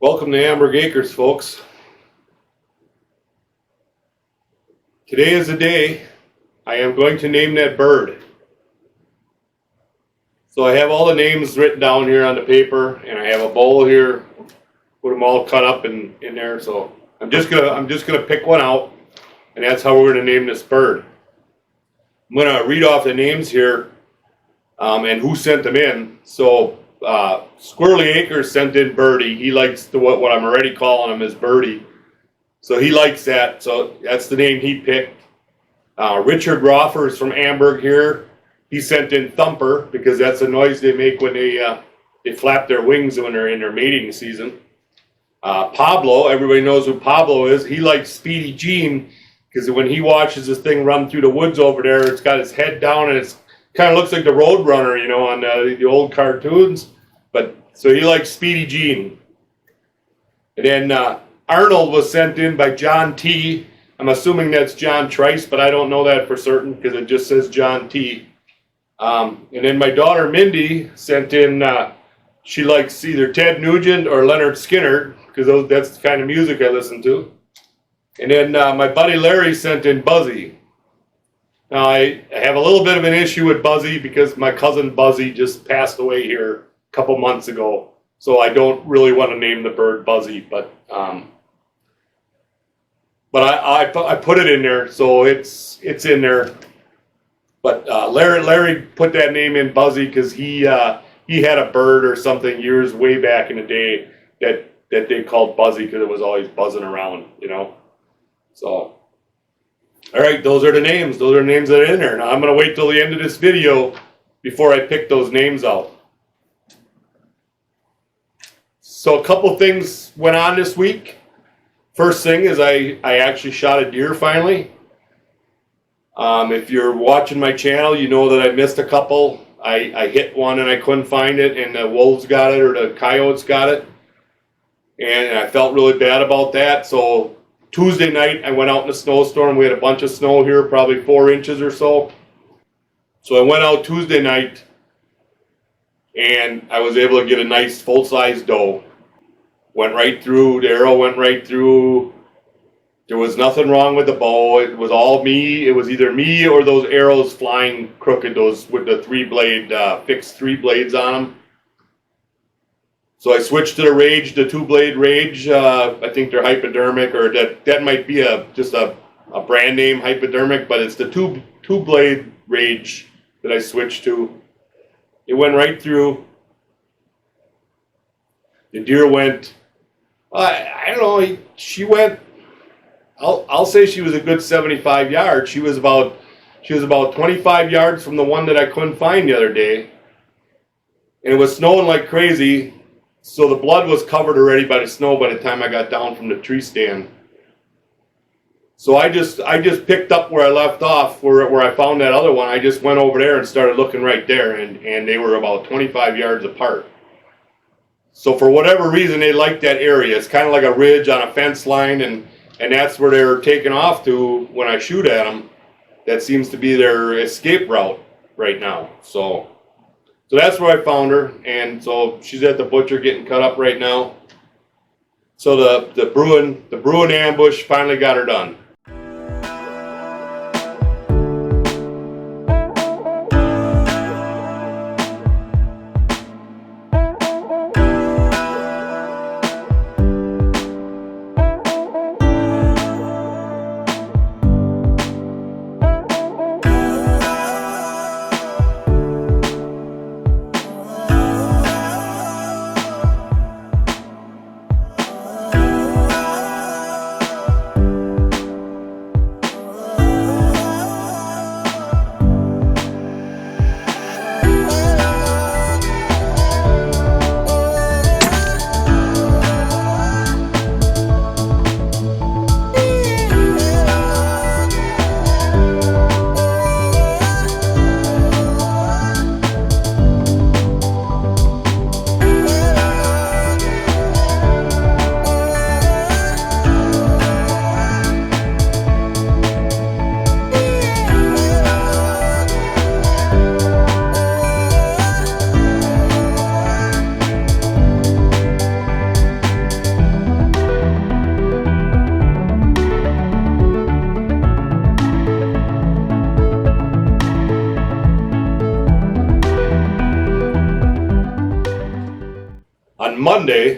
Welcome to Amberg Acres, folks. Today is the day I am going to name that bird. So I have all the names written down here on the paper, and I have a bowl here, put them all cut up in there. So I'm just gonna pick one out, and that's how we're gonna name this bird. I'm gonna read off the names here, and who sent them in. So Squirrely Acres sent in Birdie. He likes what I'm already calling him is Birdie. So he likes that. So that's the name he picked. Richard Roffers from Amberg here. He sent in Thumper because that's the noise they make when they flap their wings when they're in their mating season. Pablo, everybody knows who Pablo is. He likes Speedy Gene because when he watches this thing run through the woods over there, it's got his head down and it's kind of looks like the Road Runner, you know, on the old cartoons. But so he likes Speedy Gene. And then Arnold was sent in by John T. I'm assuming that's John Trice, but I don't know that for certain because it just says John T. And then my daughter Mindy sent in, she likes either Ted Nugent or Leonard Skinner because that's the kind of music I listen to. And then my buddy Larry sent in Buzzy. Now I have a little bit of an issue with Buzzy because my cousin Buzzy just passed away here a couple months ago. So I don't really want to name the bird Buzzy, but I put it in there, so it's in there. But Larry put that name in Buzzy because he had a bird or something years way back in the day that they called Buzzy because it was always buzzing around, you know. So, all right, those are the names. Those are the names that are in there. Now I'm gonna wait till the end of this video before I pick those names out. So a couple things went on this week. First thing is I actually shot a deer finally. If you're watching my channel, you know that I missed a couple. I hit one and I couldn't find it, and the wolves got it or the coyotes got it. And I felt really bad about that. So Tuesday night, I went out in a snowstorm. We had a bunch of snow here, probably 4 inches or so. So I went out Tuesday night, and I was able to get a nice full-size doe. Went right through, the arrow went right through. There was nothing wrong with the bow. It was all me. It was either me or those arrows flying crooked, those with the fixed 3 blades on them. So I switched to the Rage, the 2-blade Rage. I think they're hypodermic, or that might be just a brand name hypodermic, but it's the 2-blade Rage that I switched to. It went right through. The deer went, I don't know, she went, I'll say she was a good 75 yards. She was about 25 yards from the one that I couldn't find the other day. And it was snowing like crazy, so the blood was covered already by the snow by the time I got down from the tree stand. So I just picked up where I left off, where I found that other one. I just went over there and started looking right there, and they were about 25 yards apart. So for whatever reason, they like that area. It's kind of like a ridge on a fence line, and that's where they're taking off to when I shoot at them. That seems to be their escape route right now. So that's where I found her, and so she's at the butcher getting cut up right now. So the Bruin ambush finally got her done.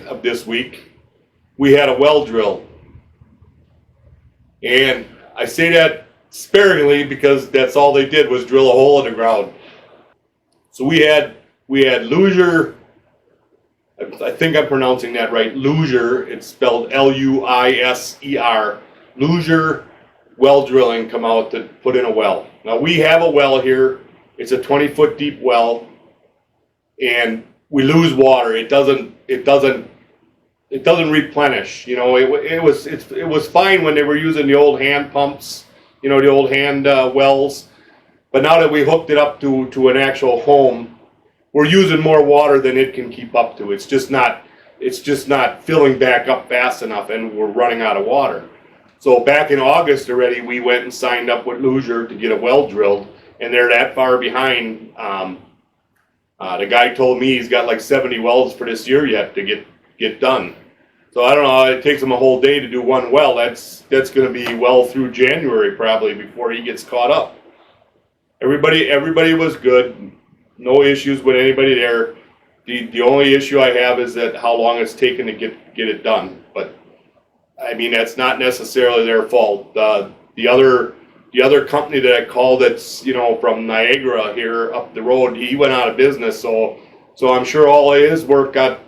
Friday of this week, we had a well drill. And I say that sparingly because that's all they did was drill a hole in the ground. So we had Luiser, I think I'm pronouncing that right, Luiser, it's spelled Luiser, Luiser well drilling come out to put in a well. Now we have a well here, it's a 20-foot deep well, and we lose water. It doesn't replenish. You know, it was fine when they were using the old hand pumps, you know, the old hand wells. But now that we hooked it up to an actual home, we're using more water than it can keep up to. It's just not filling back up fast enough, and we're running out of water. So back in August already, we went and signed up with Luiser to get a well drilled, and they're that far behind. The guy told me he's got like 70 wells for this year yet to get done. So I don't know, it takes him a whole day to do one well. That's going to be well through January probably before he gets caught up. Everybody was good. No issues with anybody there. The only issue I have is that how long it's taken to get it done. But I mean, that's not necessarily their fault. The other company that I called, that's, you know, from Niagara here up the road, he went out of business. So I'm sure all of his work got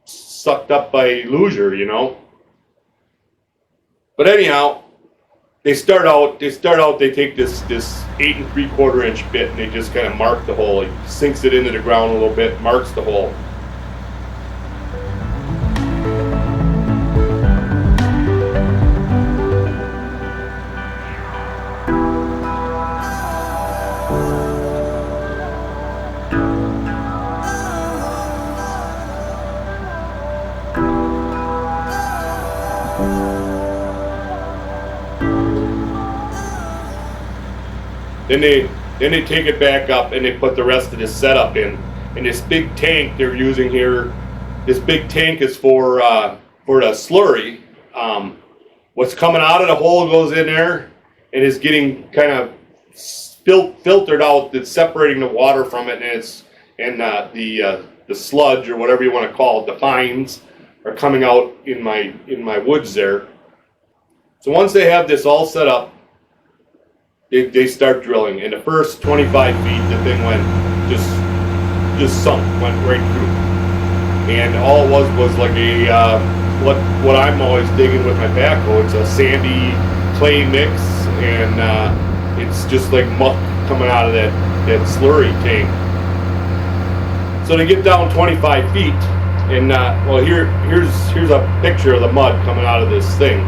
sucked up by Luiser, you know. But anyhow, they take this 8 3/4 inch bit, and they just kind of mark the hole. He sinks it into the ground a little bit, marks the hole. Then they take it back up and they put the rest of this setup in. And this big tank they're using here, this big tank is for the slurry. What's coming out of the hole goes in there and is getting kind of filtered out. It's separating the water from it, and the sludge, or whatever you want to call it, the fines are coming out in my woods there. So once they have this all set up, they start drilling. In the first 25 feet, the thing went just sunk, went right through. And all it was like a what I'm always digging with my backhoe. It's a sandy clay mix, and it's just like muck coming out of that slurry tank. So they get down 25 feet, and well, here's a picture of the mud coming out of this thing.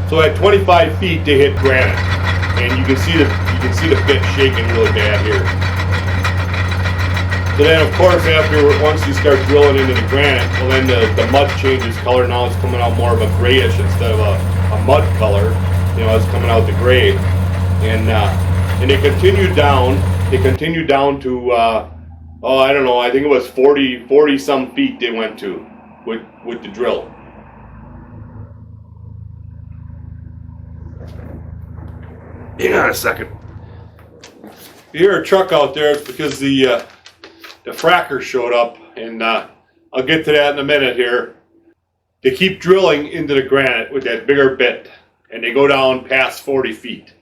So at 25 feet, they hit granite, and you can see the bit shaking really bad here. So then, of course, once you start drilling into the granite, well, then the mud changes color. Now it's coming out more of a grayish instead of a mud color. You know, it's coming out the gray, and they continued down. They continued down to I don't know. I think it was 40 some feet they went to with the drill. Hang on a second. If you hear a truck out there, it's because the fracker showed up, and I'll get to that in a minute here. They keep drilling into the granite with that bigger bit, and they go down past 40 feet.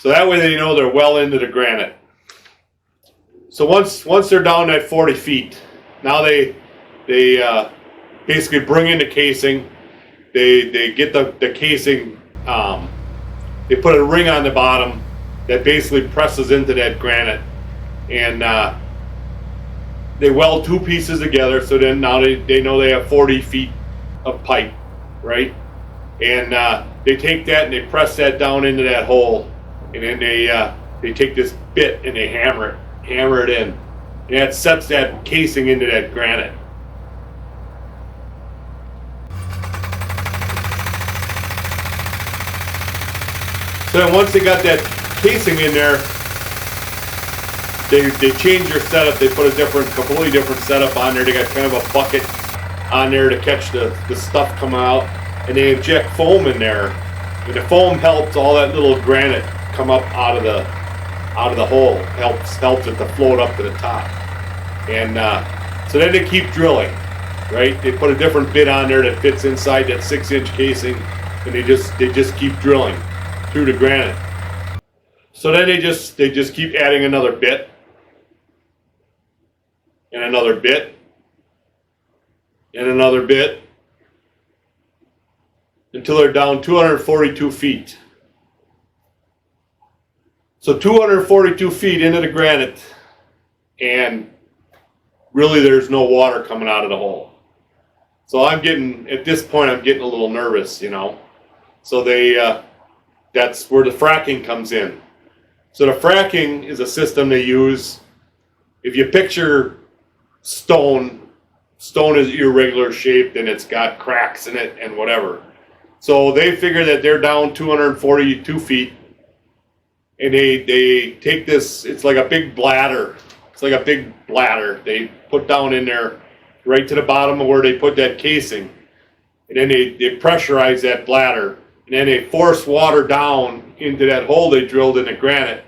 So that way they know they're well into the granite. So once they're down at 40 feet, now they basically bring in the casing. They get the casing. They put a ring on the bottom that basically presses into that granite, and they weld two pieces together. So then now they know they have 40 feet of pipe, right? And they take that and they press that down into that hole, and then they take this bit and they hammer it in, and that sets that casing into that granite. So then once they got that casing in there, they change their setup. They put a completely different setup on there. They got kind of a bucket on there to catch the stuff coming out, and they inject foam in there, and the foam helps all that little granite come up out of the hole, helps it to float up to the top. And so then they keep drilling, right? They put a different bit on there that fits inside that 6-inch casing, and they just keep drilling through the granite. So then they just keep adding another bit and another bit and another bit until they're down 242 feet. So 242 feet into the granite, and really there's no water coming out of the hole. So at this point I'm getting a little nervous, you know. So that's where the fracking comes in. So the fracking is a system they use. If you picture stone is irregular shaped and it's got cracks in it and whatever. So they figure that they're down 242 feet, and they take this, it's like a big bladder. It's like a big bladder they put down in there right to the bottom of where they put that casing. And then they pressurize that bladder, and then they force water down into that hole they drilled in the granite.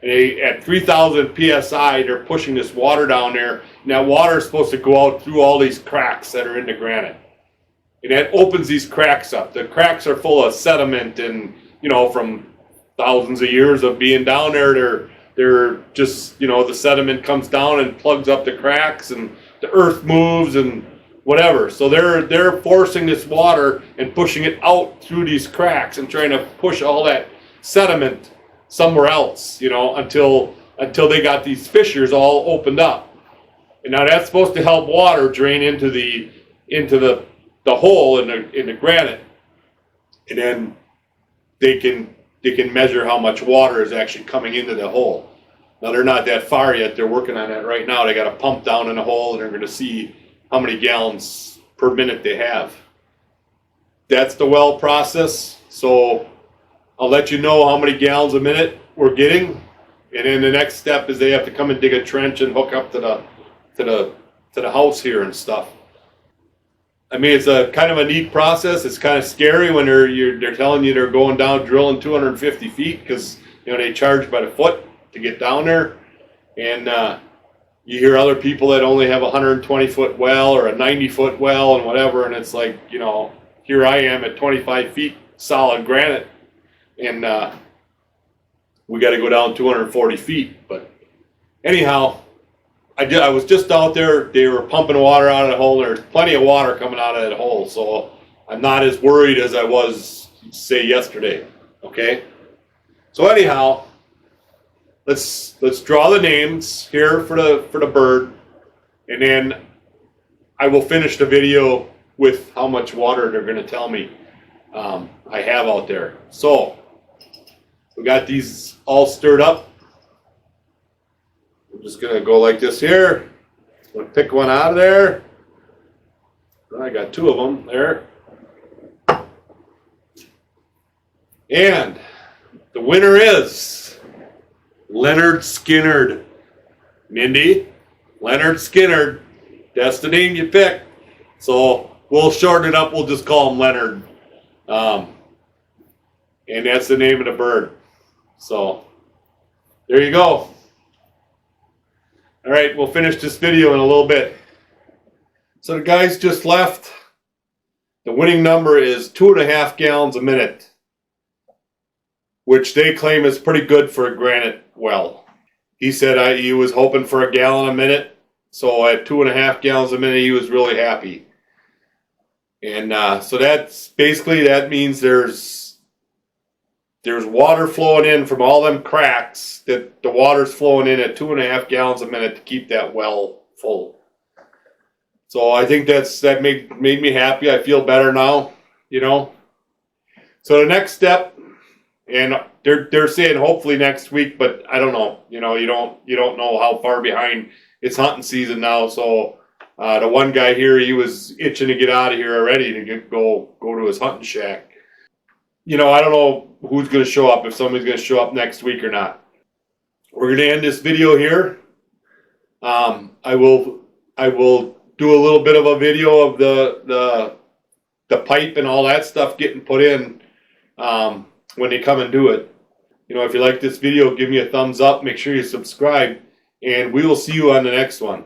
And at 3,000 psi, they're pushing this water down there, and that water is supposed to go out through all these cracks that are in the granite. And that opens these cracks up. The cracks are full of sediment, and you know, from thousands of years of being down there, they're just, you know, the sediment comes down and plugs up the cracks, and the earth moves and whatever. So they're forcing this water and pushing it out through these cracks and trying to push all that sediment somewhere else, you know, until they got these fissures all opened up. And now that's supposed to help water drain into the hole in the granite, and then they can measure how much water is actually coming into the hole. Now they're not that far yet. They're working on that right now. They got a pump down in the hole, and they're going to see how many gallons per minute they have. That's the well process. So I'll let you know how many gallons a minute we're getting, and then the next step is they have to come and dig a trench and hook up to the house here and stuff. I mean, it's a kind of a neat process. It's kind of scary when they're telling you they're going down drilling 250 feet, because you know they charge by the foot to get down there, and you hear other people that only have a 120-foot well or a 90-foot well and whatever, and it's like, you know, here I am at 25 feet solid granite, and we got to go down 240 feet. But anyhow, I was just out there. They were pumping water out of the hole. There's plenty of water coming out of that hole, so I'm not as worried as I was, say, yesterday. Okay. So anyhow, let's draw the names here for the bird, and then I will finish the video with how much water they're going to tell me I have out there. So we got these all stirred up. I'm just going to go like this here. I'm going to pick one out of there. I got two of them there. And the winner is Leonard Skinnard. Mindy, Leonard Skinnard. That's the name you picked. So we'll shorten it up. We'll just call him Leonard. And that's the name of the bird. So there you go. All right, we'll finish this video in a little bit. So the guys just left. The winning number is 2.5 gallons a minute, which they claim is pretty good for a granite well. He said he was hoping for a gallon a minute, so at 2.5 gallons a minute, he was really happy. And so that's basically, that means there's water flowing in from all them cracks, that the water's flowing in at 2.5 gallons a minute to keep that well full. So I think that made me happy. I feel better now, you know. So the next step, and they're saying hopefully next week, but I don't know. You know, you don't know how far behind it's hunting season now. So the one guy here, he was itching to get out of here already to go to his hunting shack. You know, I don't know who's going to show up, if somebody's going to show up next week or not. We're going to end this video here. I will do a little bit of a video of the pipe and all that stuff getting put in when they come and do it. You know, if you like this video, give me a thumbs up. Make sure you subscribe, and we will see you on the next one.